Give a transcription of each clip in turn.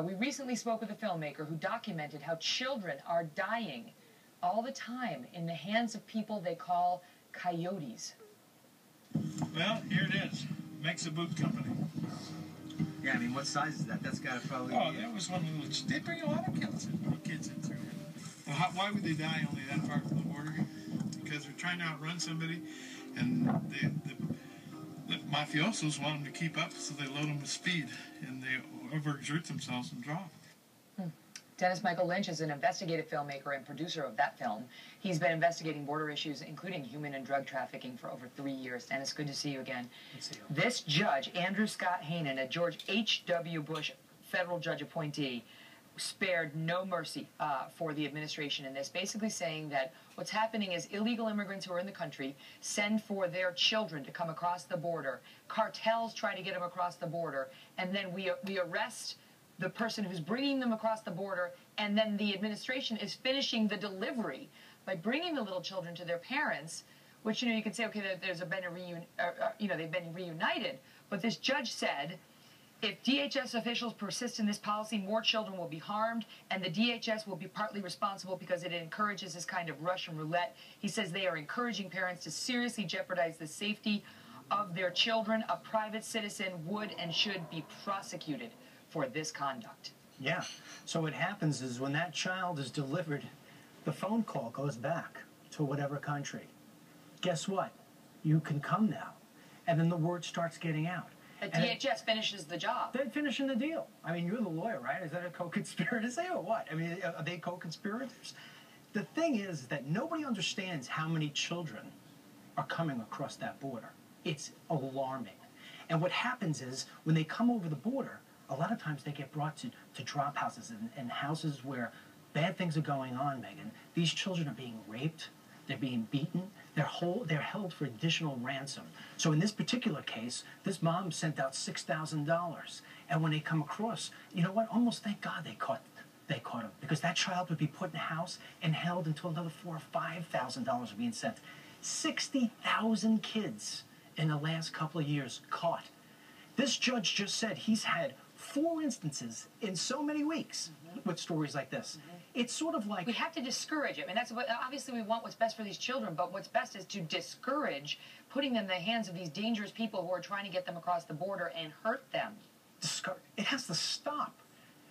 We recently spoke with a filmmaker who documented how children are dying all the time in the hands of people they call coyotes. Well, here it is. Makes a boot company. Yeah, I mean, what size is that? That's got to probably Oh, be... that was one little... They bring a lot of kids in through here. Well, why would they die only that far from the border? Because they're trying to outrun somebody, and the mafiosos want them to keep up, so they load them with speed, and they overexert themselves and drop. Dennis Michael Lynch is an investigative filmmaker and producer of that film. He's been investigating border issues, including human and drug trafficking, for over 3 years. Dennis, good to see you again. Good to see you. This judge, Andrew Scott Hainan, a George H.W. Bush federal judge appointee, spared no mercy for the administration in this, basically saying that what's happening is illegal immigrants who are in the country send for their children to come across the border. Cartels try to get them across the border, and then we arrest the person who's bringing them across the border, and then the administration is finishing the delivery by bringing the little children to their parents, which, you could say, okay, they've been reunited, but this judge said, if DHS officials persist in this policy, more children will be harmed, and the DHS will be partly responsible because it encourages this kind of Russian roulette. He says they are encouraging parents to seriously jeopardize the safety of their children. A private citizen would and should be prosecuted for this conduct. Yeah. So what happens is when that child is delivered, the phone call goes back to whatever country. Guess what? You can come now. And then the word starts getting out. The DHS finishes the job. They're finishing the deal. I mean, you're the lawyer, right? Is that a co-conspiracy or what? I mean, are they co-conspirators? The thing is that nobody understands how many children are coming across that border. It's alarming. And what happens is when they come over the border, a lot of times they get brought to drop houses and houses where bad things are going on, Megan. These children are being raped. They're being beaten. They're held for additional ransom. So in this particular case, this mom sent out $6,000. And when they come across, you know what? Almost thank God they caught him, because that child would be put in a house and held until another $4,000 or $5,000 are being sent. 60,000 kids in the last couple of years caught. This judge just said he's had 4 instances in so many weeks with stories like this. It's sort of like... We have to discourage it. I mean, that's what, obviously we want what's best for these children, but what's best is to discourage putting them in the hands of these dangerous people who are trying to get them across the border and hurt them. It has to stop.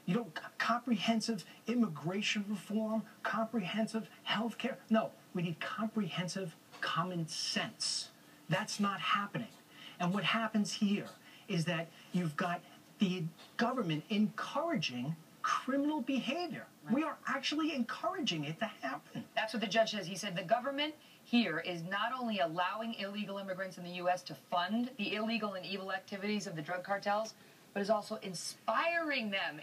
You know, comprehensive immigration reform, comprehensive health care. No, we need comprehensive common sense. That's not happening. And what happens here is that you've got the government encouraging criminal behavior. Right. We are actually encouraging it to happen. That's what the judge says. He said the government here is not only allowing illegal immigrants in the U.S. to fund the illegal and evil activities of the drug cartels, but is also inspiring them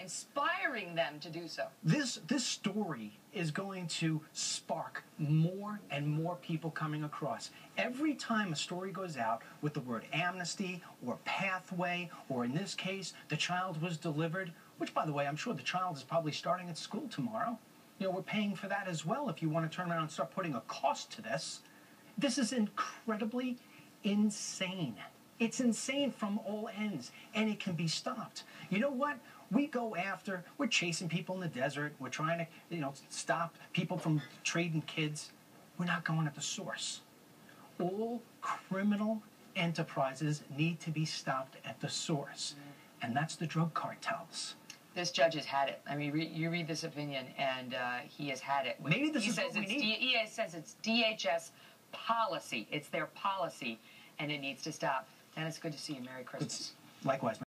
to do so. This story is going to spark more and more people coming across. Every time a story goes out with the word amnesty or pathway, or in this case, the child was delivered, which, by the way, I'm sure the child is probably starting at school tomorrow. You know, we're paying for that as well if you want to turn around and start putting a cost to this. This is incredibly insane. It's insane from all ends, and it can be stopped. You know what? We're chasing people in the desert. We're trying to, stop people from trading kids. We're not going at the source. All criminal enterprises need to be stopped at the source, and that's the drug cartels. This judge has had it. I mean, you read this opinion, and he has had it. Maybe this is what we need. He says it's DHS policy. It's their policy, and it needs to stop. Dennis, good to see you. Merry Christmas. Likewise.